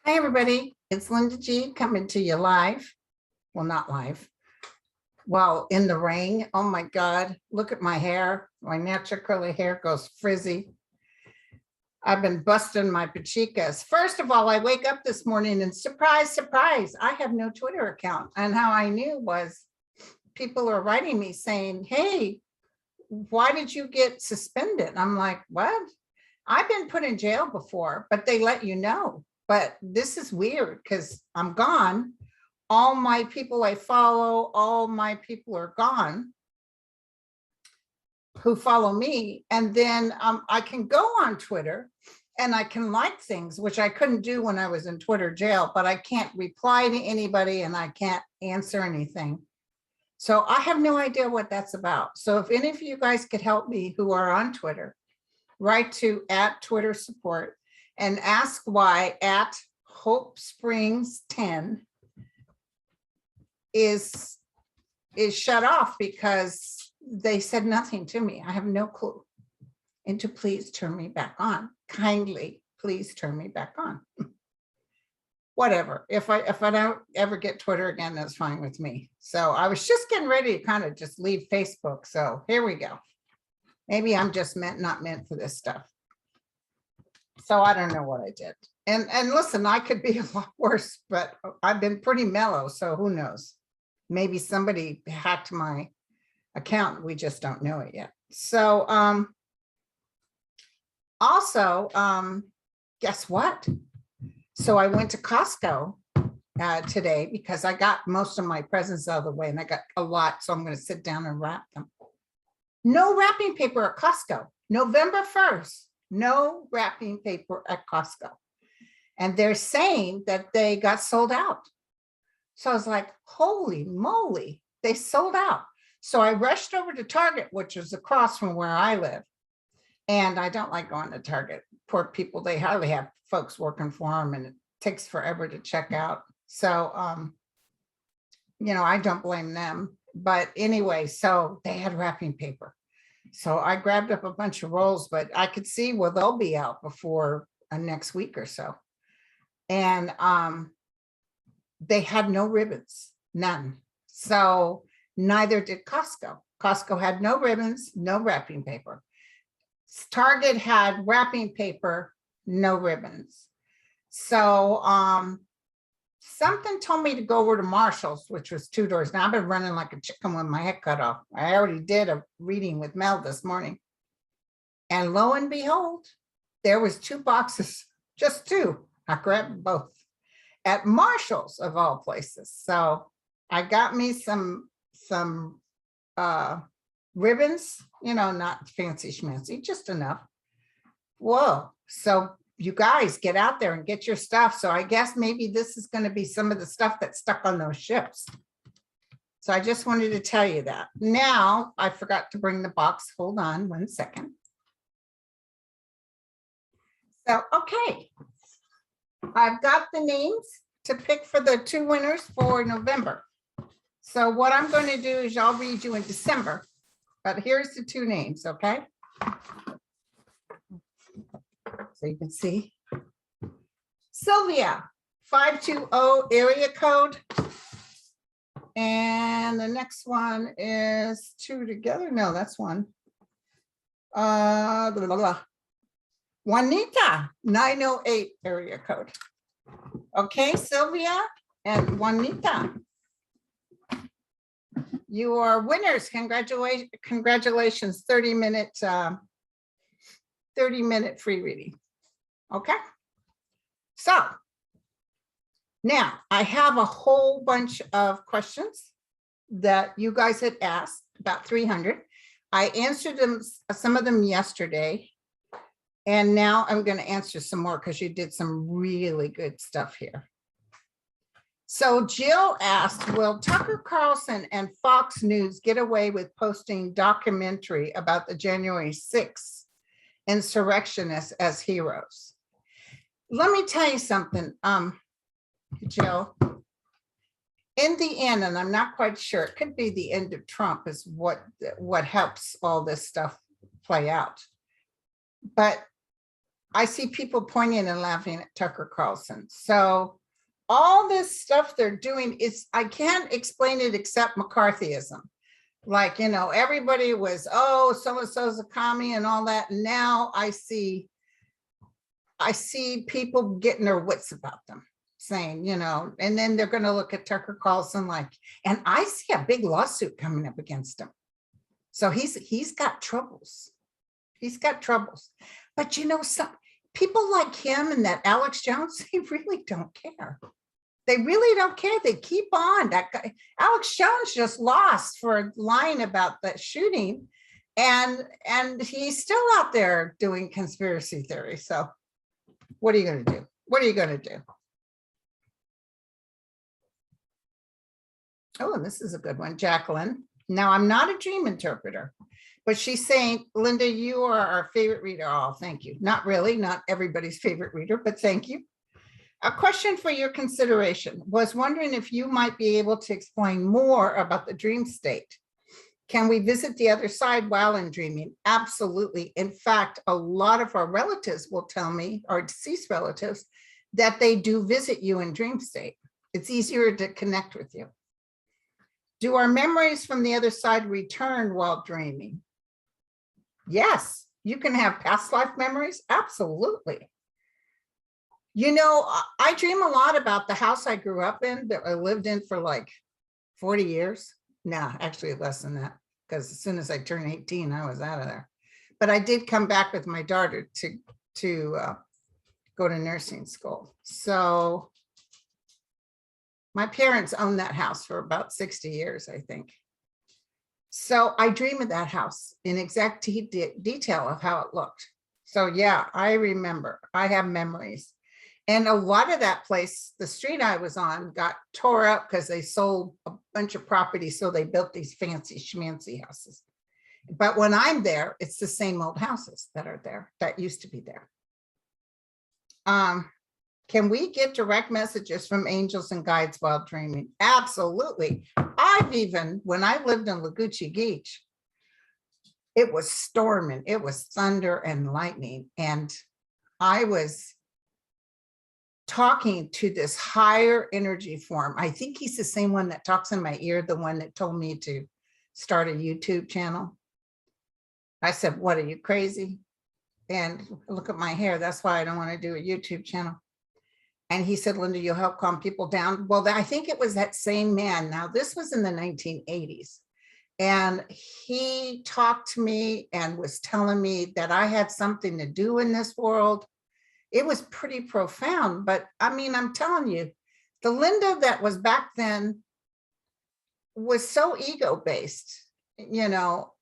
Hi, everybody. It's Linda G coming to you live. Well, not live. Well, in the rain. Oh my God. Look at my hair. My natural curly hair goes frizzy. I've been busting my pachikas. First of all, I wake up this morning and surprise, surprise, I have no Twitter account. And how I knew was people are writing me saying, hey, why did you get suspended? I'm like, what? I've been put in jail before, but they let you know. But this is weird because I'm gone. All my people I follow, all my people are gone who follow me. And then I can go on Twitter and I can like things, which I couldn't do when I was in Twitter jail, but I can't reply to anybody and I can't answer anything. So I have no idea what that's about. So if any of you guys could help me who are on Twitter, write to @Twitter support and ask why @Hope Springs 10 is shut off because they said nothing to me. I have no clue. And to please turn me back on. Kindly, please turn me back on. Whatever. If I don't ever get Twitter again, that's fine with me. So I was just getting ready to kind of just leave Facebook. So here we go. Maybe I'm just not meant for this stuff. So I don't know what I did. And listen, I could be a lot worse, but I've been pretty mellow. So who knows? Maybe somebody hacked my account. We just don't know it yet. So also, guess what? So I went to Costco today because I got most of my presents out of the way and I got a lot. So I'm going to sit down and wrap them. No wrapping paper at Costco. November 1st, no wrapping paper at Costco. And they're saying that they got sold out. So I was like, holy moly, they sold out. So I rushed over to Target, which is across from where I live. And I don't like going to Target. Poor people, they hardly have folks working for them and it takes forever to check out. So, you know, I don't blame them. But anyway, so they had wrapping paper. So I grabbed up a bunch of rolls, but I could see, well, they'll be out before next week or so. And they had no ribbons, none. So neither did Costco. Costco had no ribbons, no wrapping paper. Target had wrapping paper, no ribbons. So something told me to go over to Marshall's, which was 2 doors. Now I've been running like a chicken with my head cut off. I already did a reading with Mel this morning. And lo and behold, there was 2 boxes, just 2. I grabbed both at Marshall's of all places. So I got me some ribbons, you know, not fancy schmancy, just enough. Whoa. So you guys get out there and get your stuff. So I guess maybe this is going to be some of the stuff that's stuck on those ships. So I just wanted to tell you that. Now I forgot to bring the box. Hold on 1 second. So, okay. I've got the names to pick for the 2 winners for November. So what I'm going to do is I'll read you in December, but here's the 2 names, okay? So you can see. Sylvia, 520 area code. And the next one is 2 together. No, that's 1. Blah, blah, blah. Juanita, 908 area code. Okay, Sylvia and Juanita. You are winners. Congratulations. 30-minute free reading. Okay. So now I have a whole bunch of questions that you guys had asked, about 300. I answered them, some of them yesterday. And now I'm going to answer some more because you did some really good stuff here. So Jill asked, will Tucker Carlson and Fox News get away with posting documentary about the January 6th insurrectionists as heroes? Let me tell you something, Jill. In the end, and I'm not quite sure, it could be the end of Trump is what helps all this stuff play out. But I see people pointing and laughing at Tucker Carlson. So all this stuff they're doing is, I can't explain it except McCarthyism. Like, you know, everybody was, oh, so-and-so's a commie and all that. And now I see people getting their wits about them, saying, you know, and then they're going to look at Tucker Carlson like, and I see a big lawsuit coming up against him. So he's got troubles. He's got troubles. But, you know, some people like him and that Alex Jones, they really don't care. They really don't care. They keep on. That guy, Alex Jones, just lost for lying about that shooting. And he's still out there doing conspiracy theory. So what are you going to do? What are you going to do? Oh, and this is a good one, Jacqueline. Now, I'm not a dream interpreter, but she's saying, Linda, you are our favorite reader. Oh, thank you. Not really, not everybody's favorite reader, but thank you. A question for your consideration. Was wondering if you might be able to explain more about the dream state. Can we visit the other side while in dreaming? Absolutely. In fact, a lot of our relatives will tell me, our deceased relatives, that they do visit you in dream state. It's easier to connect with you. Do our memories from the other side return while dreaming? Yes, you can have past life memories. Absolutely. You know, I dream a lot about the house I grew up in, that I lived in for like 40 years. No, actually less than that, because as soon as I turned 18, I was out of there. But I did come back with my daughter to go to nursing school. So my parents owned that house for about 60 years, I think. So I dream of that house in exact detail of how it looked. So yeah, I remember, I have memories. And a lot of that place, the street I was on, got tore up because they sold a bunch of property. So they built these fancy schmancy houses. But when I'm there, it's the same old houses that are there, that used to be there. Can we get direct messages from angels and guides while dreaming? Absolutely. I've even, when I lived in Lagoochee Beach, it was storming, it was thunder and lightning. And I was talking to this higher energy form. I think he's the same one that talks in my ear, the one that told me to start a YouTube channel. I said, what, are you crazy? And look at my hair. That's why I don't want to do a YouTube channel. And he said, Linda, you'll help calm people down. Well, I think it was that same man. Now, this was in the 1980s. And he talked to me and was telling me that I had something to do in this world. It was pretty profound, but I mean, I'm telling you, the Linda that was back then was so ego-based, you know,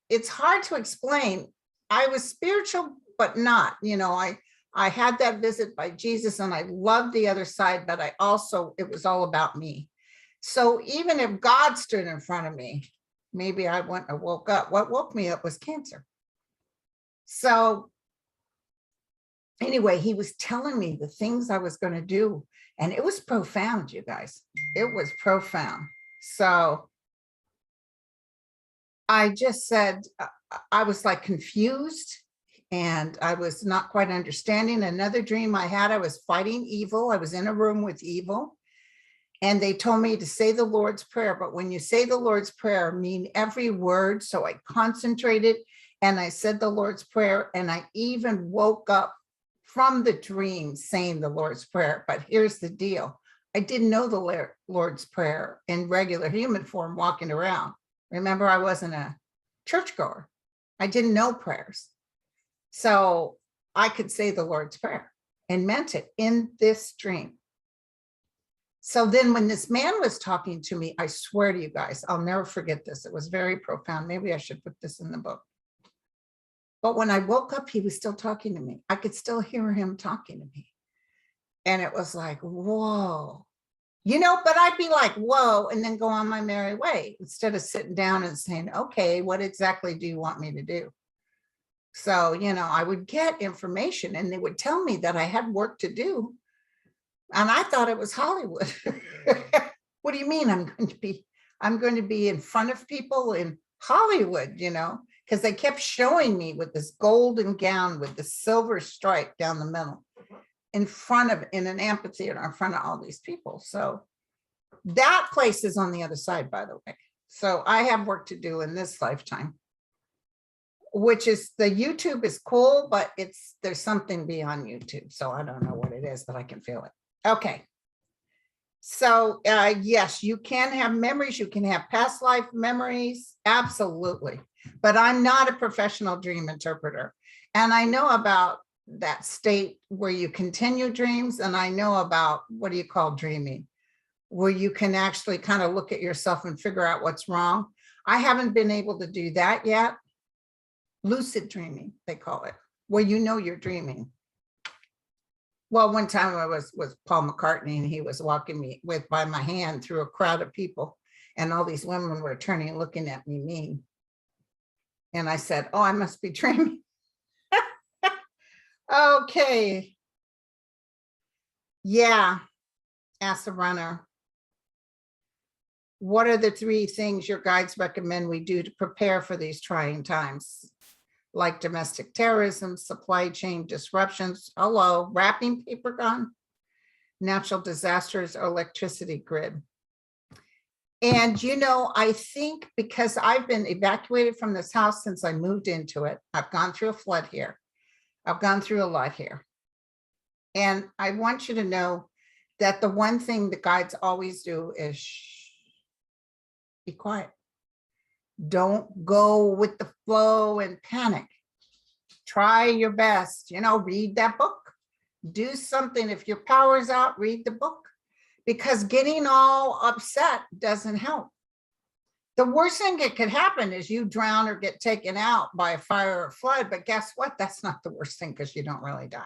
it's hard to explain. I was spiritual, but not, you know, I had that visit by Jesus and I loved the other side, but I also, it was all about me. So even if God stood in front of me, maybe I woke up. What woke me up was cancer. So anyway, he was telling me the things I was going to do, and it was profound, you guys. It was profound. So I just said, I was like confused and I was not quite understanding. Another dream I had, I was fighting evil. I was in a room with evil. And they told me to say the Lord's Prayer. But when you say the Lord's Prayer, mean every word. So I concentrated and I said the Lord's Prayer. And I even woke up from the dream saying the Lord's Prayer. But here's the deal. I didn't know the Lord's Prayer in regular human form walking around. Remember, I wasn't a churchgoer. I didn't know prayers. So I could say the Lord's Prayer and meant it in this dream. So then when this man was talking to me, I swear to you guys, I'll never forget this. It was very profound. Maybe I should put this in the book. But when I woke up, he was still talking to me. I could still hear him talking to me. And it was like, whoa, you know, but I'd be like, whoa, and then go on my merry way instead of sitting down and saying, okay, what exactly do you want me to do? So, you know, I would get information and they would tell me that I had work to do. And I thought it was Hollywood. What do you mean I'm going to be in front of people in Hollywood, you know, because they kept showing me with this golden gown with the silver stripe down the middle in an amphitheater in front of all these people. So that place is on the other side, by the way. So I have work to do in this lifetime, which is the YouTube is cool, but there's something beyond YouTube. So I don't know what it is, but I can feel it. Okay. So yes, you can have memories. You can have past life memories. Absolutely. But I'm not a professional dream interpreter. And I know about that state where you continue dreams. And I know about, what do you call dreaming? Where you can actually kind of look at yourself and figure out what's wrong. I haven't been able to do that yet. Lucid dreaming, they call it, where you know you're dreaming. Well, one time I was with Paul McCartney and he was walking me by my hand through a crowd of people, and all these women were turning and looking at me mean. And I said, oh, I must be dreaming. Okay. Yeah, asked the runner. What are the 3 things your guides recommend we do to prepare for these trying times? Like domestic terrorism, supply chain disruptions, wrapping paper gone, natural disasters, or electricity grid. And, I think because I've been evacuated from this house since I moved into it, I've gone through a flood here. I've gone through a lot here. And I want you to know that the one thing the guides always do is shh, be quiet. Don't go with the flow and panic. Try your best, read that book. Do something. If your power's out, read the book, because getting all upset doesn't help. The worst thing that could happen is you drown or get taken out by a fire or flood. But guess what? That's not the worst thing, because you don't really die.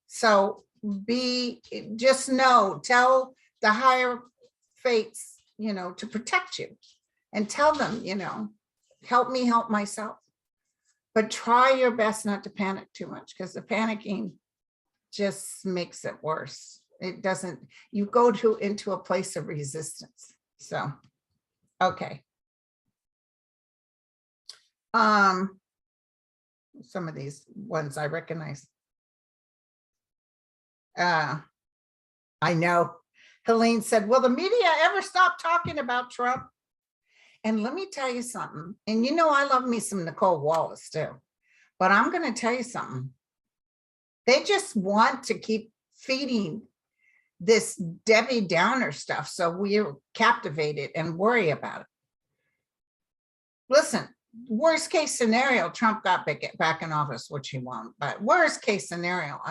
So tell the higher fates, to protect you, and tell them, help me help myself. But try your best not to panic too much, because the panicking just makes it worse. It doesn't, you go into a place of resistance. So, okay. Some of these ones I recognize. I know. Helene said, will the media ever stop talking about Trump? And let me tell you something. And I love me some Nicole Wallace too. But I'm going to tell you something. They just want to keep feeding this Debbie Downer stuff, so we're captivated and worry about it. Listen, worst case scenario, Trump got back in office, which he won't. But worst case scenario,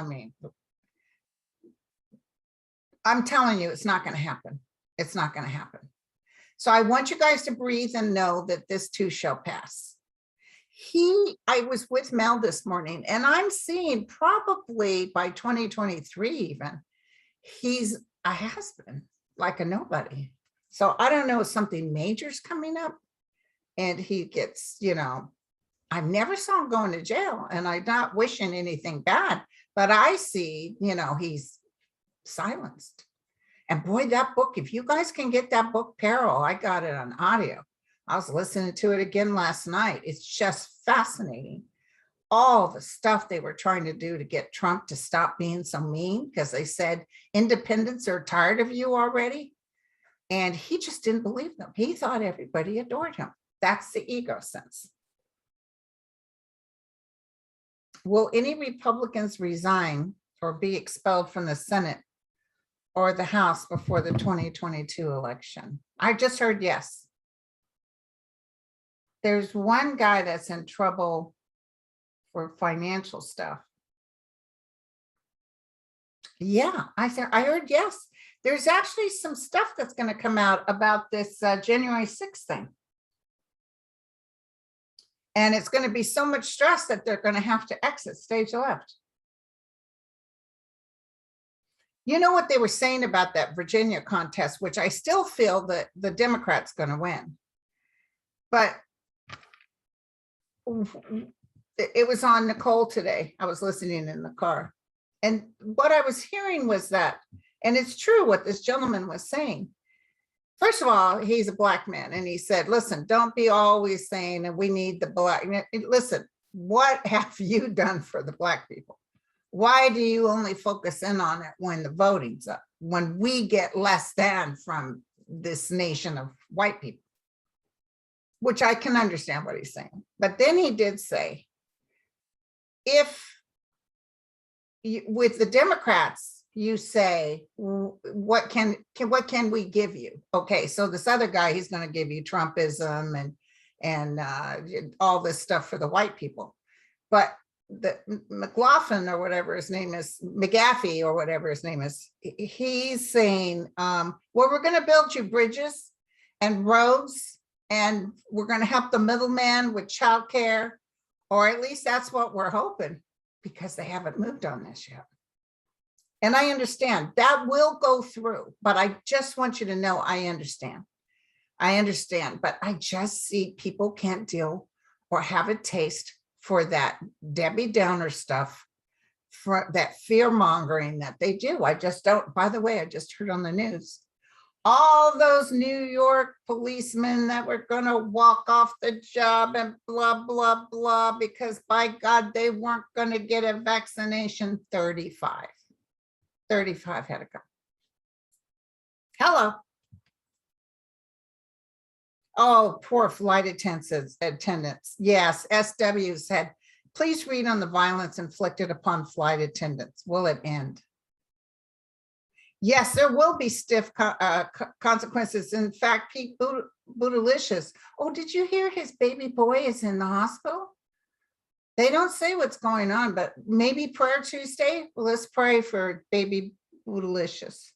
I'm telling you, it's not going to happen. It's not going to happen. So I want you guys to breathe and know that this too shall pass. I was with Mel this morning, and I'm seeing probably by 2023 even, he's a has-been, like a nobody. So I don't know if something major's coming up, and he gets, I've never saw him going to jail, and I'm not wishing anything bad, but I see, he's silenced. And boy, that book, if you guys can get that book, Peril, I got it on audio. I was listening to it again last night. It's just fascinating. All the stuff they were trying to do to get Trump to stop being so mean, because they said independents are tired of you already. And he just didn't believe them. He thought everybody adored him. That's the ego sense. Will any Republicans resign or be expelled from the Senate or the House before the 2022 election? I just heard yes. There's one guy that's in trouble for financial stuff. Yeah, I heard yes. There's actually some stuff that's going to come out about this January 6th thing. And it's going to be so much stress that they're going to have to exit stage left. You know what they were saying about that Virginia contest, which I still feel that the Democrats going to win. But it was on Nicole today. I was listening in the car. And what I was hearing was that, and it's true what this gentleman was saying, First of all, he's a black man, and he said, listen, don't be always saying that we need the black. Listen, what have you done for the black people? Why do you only focus in on it when the voting's up, when we get less than from this nation of white people? Which I can understand what he's saying. But then he did say, if with the Democrats, you say, what can we give you? Okay, so this other guy, he's going to give you Trumpism and all this stuff for the white people. But the McLaughlin or whatever his name is, McGaffey or whatever his name is, he's saying, well, we're going to build you bridges and roads, and we're going to help the middleman with childcare, or at least that's what we're hoping, because they haven't moved on this yet. And I understand that will go through, but I just want you to know, I understand, but I just see people can't deal or have a taste for that Debbie Downer stuff, for that fear mongering that they do. I just don't. By the way, I just heard on the news, all those New York policemen that were going to walk off the job and blah, blah, blah, because by God, they weren't going to get a vaccination. 35 had to go. Hello. Oh, poor flight attendants. Yes, SW said, please read on the violence inflicted upon flight attendants. Will it end? Yes, there will be stiff consequences. In fact, Pete Buttigieg, oh, did you hear his baby boy is in the hospital? They don't say what's going on, but maybe Prayer Tuesday. Well, let's pray for baby Buttigieg.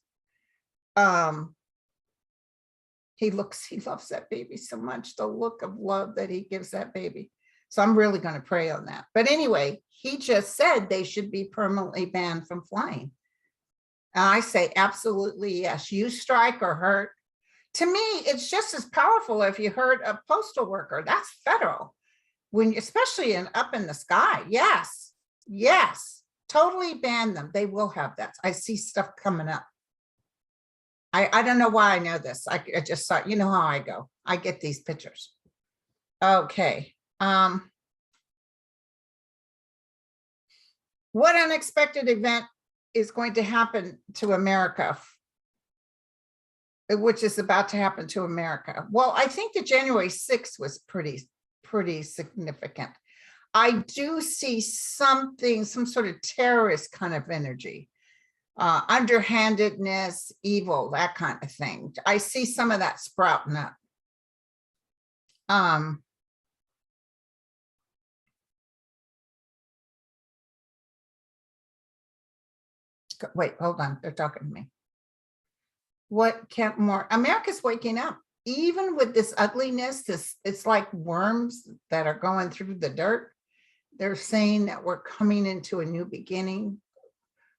He loves that baby so much, the look of love that he gives that baby. So I'm really going to pray on that. But anyway, he just said they should be permanently banned from flying. And I say, absolutely, yes. You strike or hurt. To me, it's just as powerful if you hurt a postal worker. That's federal. When, especially up in the sky. Yes, totally ban them. They will have that. I see stuff coming up. I don't know why I know this. I just thought, you know how I go. I get these pictures. Okay. What unexpected event is going to happen to America, which is about to happen to America? Well, I think the January 6th was pretty significant. I do see something, some sort of terrorist kind of energy, underhandedness, evil, that kind of thing. I see some of that sprouting up. Wait, hold on. They're talking to me. What can't more? America's waking up. Even with this ugliness, it's like worms that are going through the dirt. They're saying that we're coming into a new beginning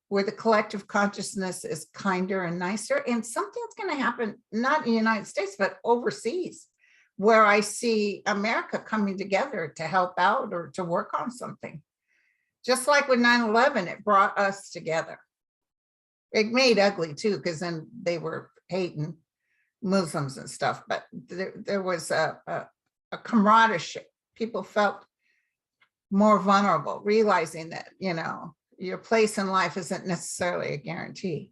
where the collective consciousness is kinder and nicer. And something's going to happen, not in the United States, but overseas, where I see America coming together to help out or to work on something. Just like with 9/11, it brought us together. It made ugly too, because then they were hating Muslims and stuff, but there was a camaraderie. People felt more vulnerable, realizing that, you know, your place in life isn't necessarily a guarantee.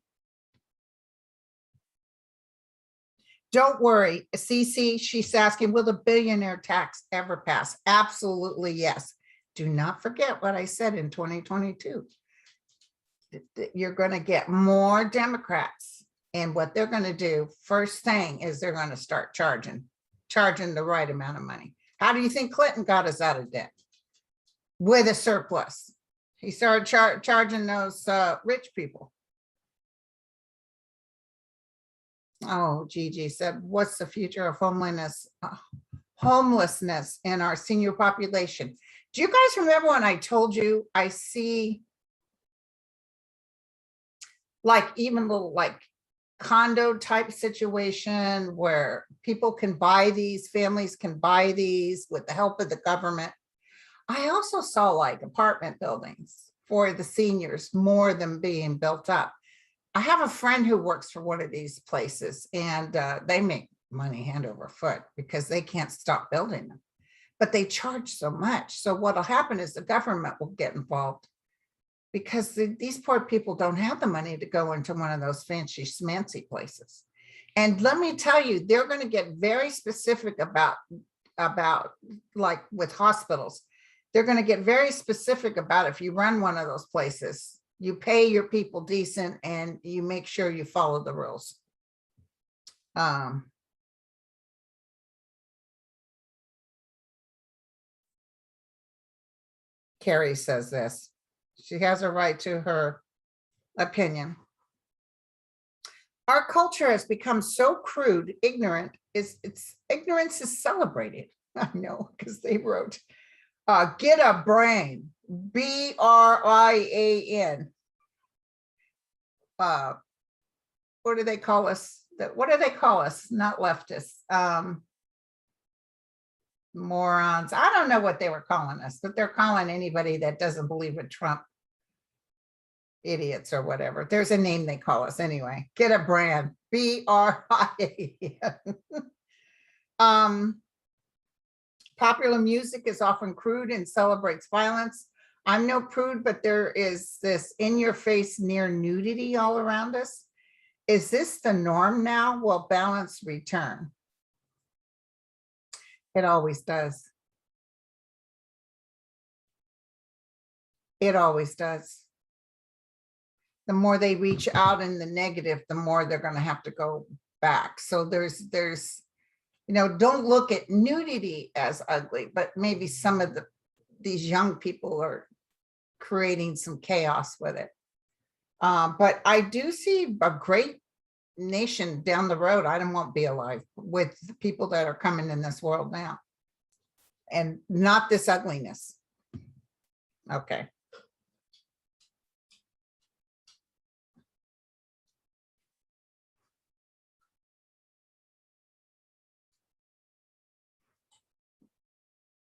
Don't worry, Cece, she's asking, will the billionaire tax ever pass? Absolutely, yes. Do not forget what I said in 2022. You're going to get more Democrats, and what they're going to do first thing is they're going to start charging the right amount of money. How do you think Clinton got us out of debt? With a surplus. He started charging those rich people. Oh, Gigi said, what's the future of homelessness in our senior population? Do you guys remember when I told you I see like even little like condo type situation where people can buy these, families can buy these with the help of the government? I also saw like apartment buildings for the seniors, more than being built up. I have a friend who works for one of these places, and they make money hand over foot because they can't stop building them, but they charge so much. So what'll happen is the government will get involved because these poor people don't have the money to go into one of those fancy schmancy places. And let me tell you, they're going to get very specific about like with hospitals. They're going to get very specific about if you run one of those places, you pay your people decent and you make sure you follow the rules. Carrie says this. She has a right to her opinion. Our culture has become so crude, ignorance is celebrated. I know, because they wrote, get a brain, BRIAN. What do they call us? What do they call us? Not leftists. Morons. I don't know what they were calling us, but they're calling anybody that doesn't believe in Trump idiots or whatever. There's a name they call us anyway. Get a brand, BRIAN. Popular music is often crude and celebrates violence. I'm no prude, but there is this in-your-face near nudity all around us. Is this the norm now? Will balance return? It always does. It always does. The more they reach out in the negative, the more they're going to have to go back. So there's, you know, don't look at nudity as ugly, but maybe some of these young people are creating some chaos with it. But I do see a great nation down the road. I won't be alive with the people that are coming in this world now, and not this ugliness. Okay.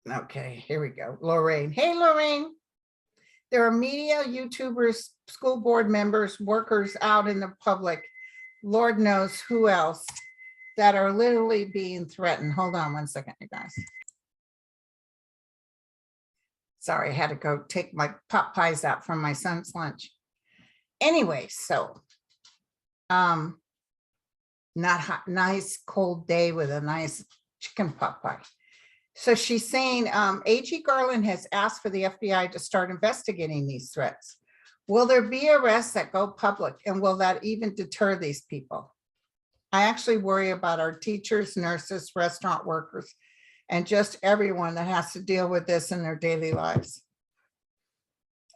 Okay, here we go. Lorraine. Hey, Lorraine. There are media, YouTubers, school board members, workers out in the public, Lord knows who else, that are literally being threatened. Hold on one second, you guys. Sorry, I had to go take my pot pies out from my son's lunch. Anyway, so not hot, nice cold day with a nice chicken pot pie. So she's saying AG Garland has asked for the FBI to start investigating these threats. Will there be arrests that go public, and will that even deter these people? I actually worry about our teachers, nurses, restaurant workers, and just everyone that has to deal with this in their daily lives.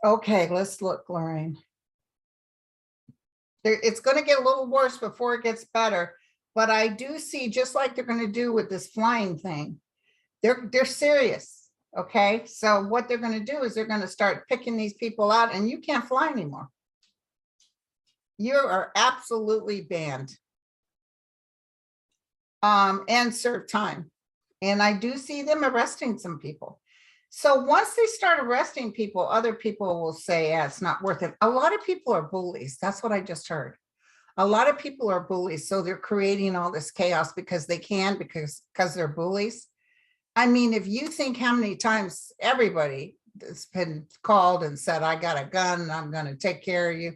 Okay, let's look, Lorraine. It's going to get a little worse before it gets better, but I do see, just like they're going to do with this flying thing, they're serious. Okay, so what they're going to do is they're going to start picking these people out, and you can't fly anymore. You are absolutely banned. And serve time. And I do see them arresting some people. So once they start arresting people, other people will say, yeah, it's not worth it. A lot of people are bullies. That's what I just heard. A lot of people are bullies. So they're creating all this chaos because they can, because they're bullies. I mean, if you think how many times everybody has been called and said, I got a gun and I'm going to take care of you.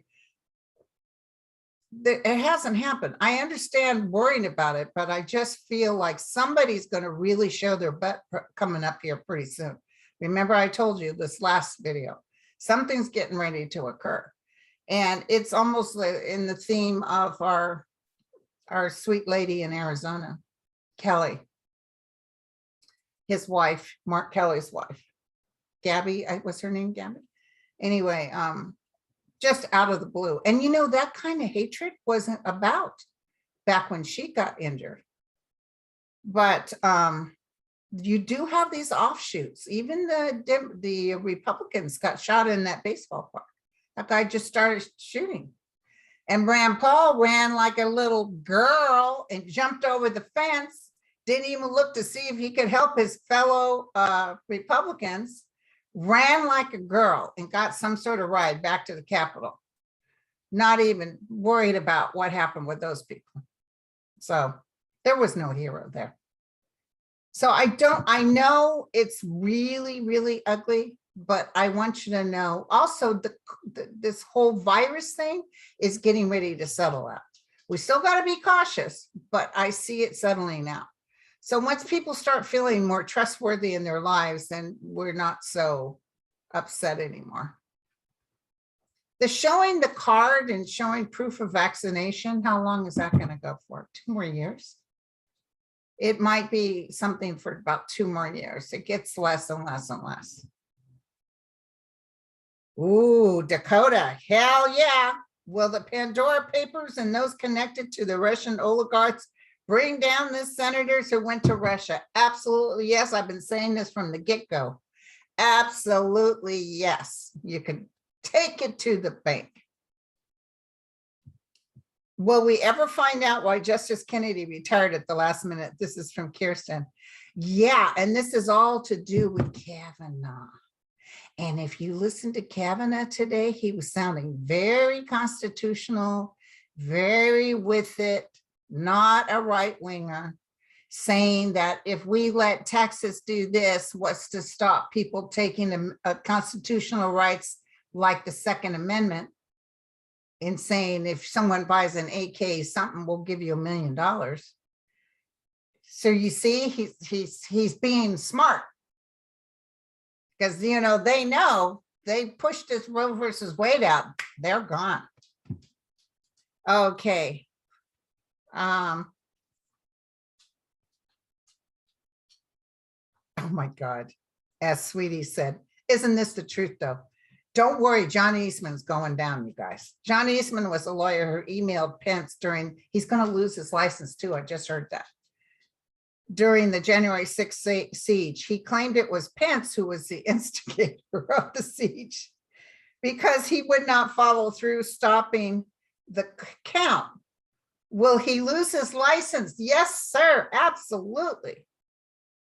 It hasn't happened. I understand worrying about it, but I just feel like somebody's going to really show their butt coming up here pretty soon. Remember, I told you this last video, something's getting ready to occur. And it's almost in the theme of our sweet lady in Arizona, Kelly, his wife, Mark Kelly's wife, Gabby, what's her name, Gabby? Anyway, just out of the blue. And you know, that kind of hatred wasn't about back when she got injured. But you do have these offshoots. Even the Republicans got shot in that baseball park. That guy just started shooting. And Rand Paul ran like a little girl and jumped over the fence, didn't even look to see if he could help his fellow Republicans, ran like a girl and got some sort of ride back to the Capitol. not even worried about what happened with those people. So there was no hero there. So I know it's really, really ugly, but I want you to know also this whole virus thing is getting ready to settle out. We still got to be cautious, but I see it settling out. So once people start feeling more trustworthy in their lives, then we're not so upset anymore. The showing the card and showing proof of vaccination, how long is that going to go for? 2 more years? It might be something for about 2 more years. It gets less and less and less. Ooh, Dakota, hell yeah. Will the Pandora Papers and those connected to the Russian oligarchs bring down the senators who went to Russia? Absolutely yes. I've been saying this from the get-go. Absolutely yes. You can take it to the bank. Will we ever find out why Justice Kennedy retired at the last minute? This is from Kirsten. Yeah, and this is all to do with Kavanaugh. And if you listen to Kavanaugh today, he was sounding very constitutional, very with it, not a right winger, saying that if we let Texas do this, what's to stop people taking a constitutional rights like the Second Amendment, in saying if someone buys an AK something, we'll give you $1 million. So you see, he's being smart. Because, you know they pushed this Roe versus Wade out. They're gone. Okay. Oh my God. As Sweetie said, isn't this the truth though? Don't worry, John Eastman's going down, you guys. John Eastman was a lawyer who emailed Pence he's going to lose his license too. I just heard that. During the January 6th siege, he claimed it was Pence who was the instigator of the siege because he would not follow through stopping the count. Will he lose his license? Yes, sir, absolutely.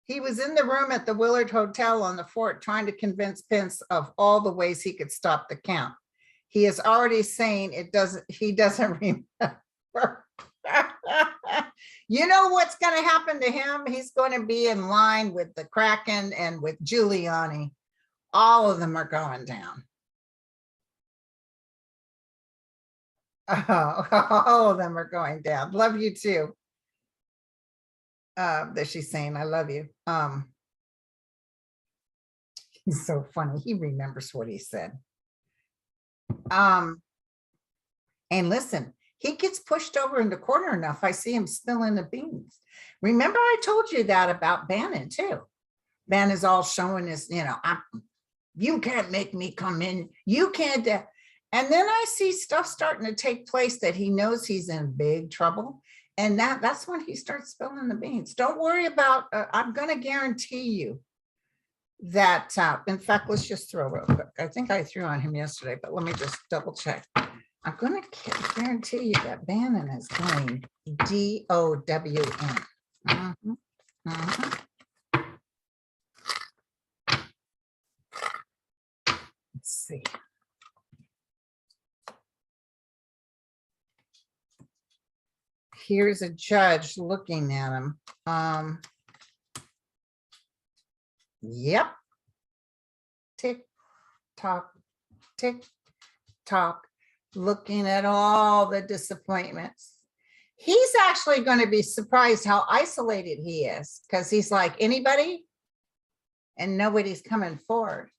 He was in the room at the Willard Hotel on the fort trying to convince Pence of all the ways he could stop the count. He is already saying he doesn't remember. You know what's going to happen to him? He's going to be in line with the Kraken and with Giuliani. All of them are going down. Oh, all of them are going down. Love you too. That she's saying, I love you. He's so funny. He remembers what he said. And listen, he gets pushed over in the corner enough. I see him spilling the beans. Remember, I told you that about Bannon too. Bannon's all showing his, you can't make me come in. You can't. And then I see stuff starting to take place that he knows he's in big trouble. And that's when he starts spilling the beans. Don't worry about, I'm going to guarantee you that, in fact, let's just throw real quick. I think I threw on him yesterday, but let me just double check. I'm going to guarantee you that Bannon is going DOWN. Let's see. Here's a judge looking at him. Yep. Tick tock, tick tock, looking at all the disappointments. He's actually going to be surprised how isolated he is, because he's like, anybody? And nobody's coming forward.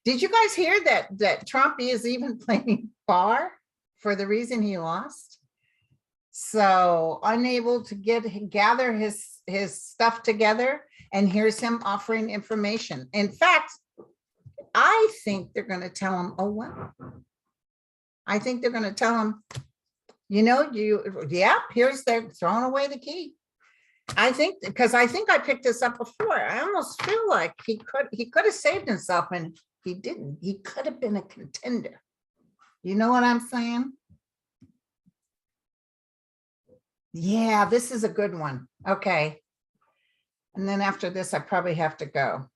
Did you guys hear that Trump is even playing bar for the reason he lost? So unable to gather his stuff together, and here's him offering information. In fact, I think they're going to tell him, oh, well, I think they're going to tell him, here's they're throwing away the key. I think, because I think I picked this up before. I almost feel like he could have saved himself, and he didn't. He could have been a contender. You know what I'm saying? Yeah, this is a good one. Okay. And then after this, I probably have to go.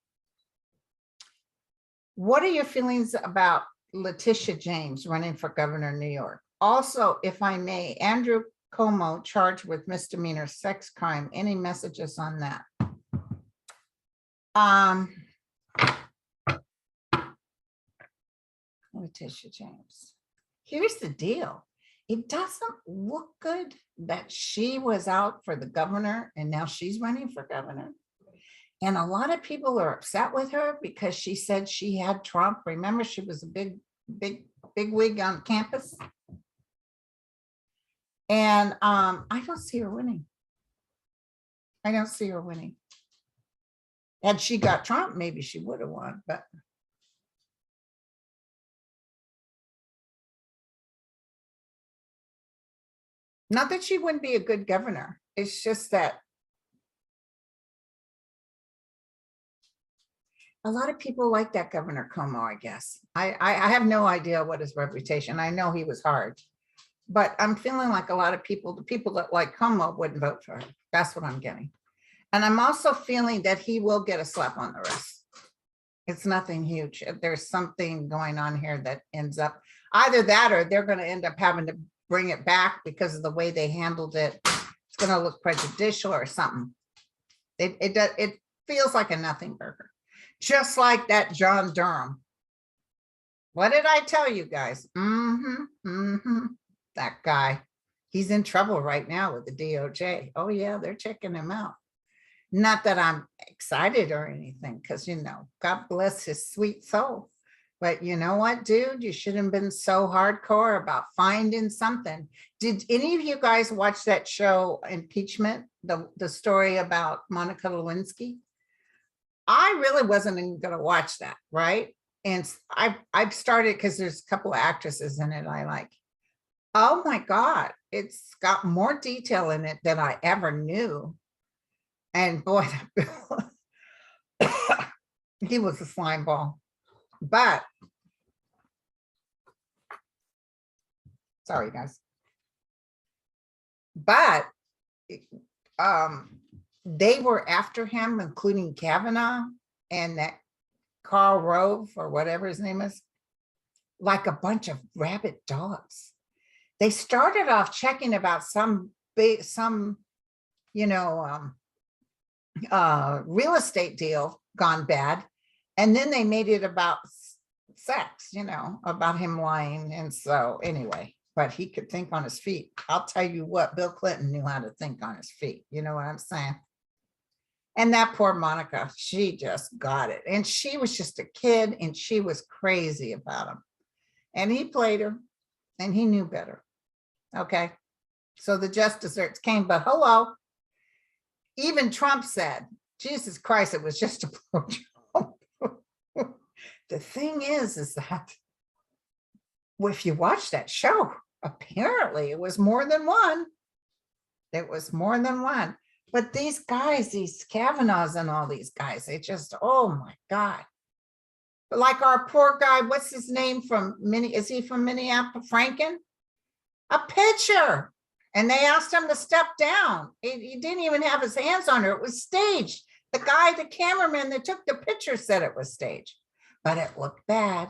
What are your feelings about Letitia James running for governor of New York. Also, if I may, Andrew Cuomo charged with misdemeanor sex crime. Any messages on that? Letitia James. Here's the deal. It doesn't look good that she was out for the governor and now she's running for governor. And a lot of people are upset with her because she said she had Trump. Remember, she was a big wig on campus. And I don't see her winning. I don't see her winning. Had she got Trump, maybe she would have won, but not that she wouldn't be a good governor. It's just that a lot of people like that Governor Cuomo, I guess. I have no idea what his reputation. I know he was hard, but I'm feeling like a lot of people, the people that like Cuomo wouldn't vote for him. That's what I'm getting. And I'm also feeling that he will get a slap on the wrist. It's nothing huge. There's something going on here that ends up either that or they're going to end up having to bring it back because of the way they handled it. It's going to look prejudicial or something. It feels like a nothing burger. Just like that John Durham. What did I tell you guys? That guy, he's in trouble right now with the DOJ. Oh yeah, they're checking him out. Not that I'm excited or anything, because, you know, God bless his sweet soul. But you know what, dude? You shouldn't have been so hardcore about finding something. Did any of you guys watch that show, Impeachment, the story about Monica Lewinsky? I really wasn't even going to watch that, right? And I've started because there's a couple of actresses in it I like. Oh my God, it's got more detail in it than I ever knew. And boy, he was a slime ball. But sorry, guys. But they were after him, including Kavanaugh and that Karl Rove or whatever his name is, like a bunch of rabid dogs. They started off checking about some real estate deal gone bad, and then they made it about sex, about him lying. And so anyway, but he could think on his feet. I'll tell you what, Bill Clinton knew how to think on his feet. You know what I'm saying? And that poor Monica, she just got it. And she was just a kid and she was crazy about him. And he played her and he knew better. Okay. So the just desserts came, but hello. Even Trump said, Jesus Christ, it was just a blowjob. The thing is that if you watch that show, apparently it was more than one. It was more than one. But these guys, these Kavanaughs and all these guys, they just, oh my God. But like our poor guy, what's his name is he from Minneapolis? Franken? A pitcher. And they asked him to step down. He didn't even have his hands on her. It was staged. The cameraman that took the picture said it was staged, but it looked bad.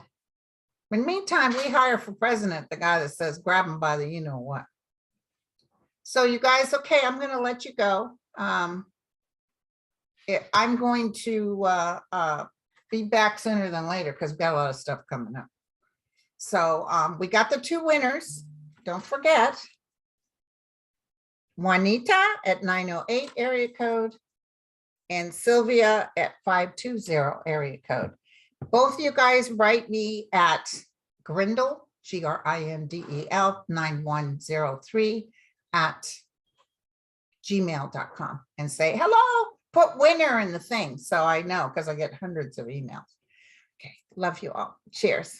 In the meantime, we hire for president the guy that says, grab him by the you-know-what. So you guys, okay, I'm going to let you go. I'm going to be back sooner than later because we've got a lot of stuff coming up. So we got the two winners. Don't forget. Juanita at 908 area code and Sylvia at 520 area code. Both of you guys write me at Grindel, Grindel 9103 at gmail.com and say hello, put winner in the thing so I know, because I get hundreds of emails. Okay, love you all. Cheers.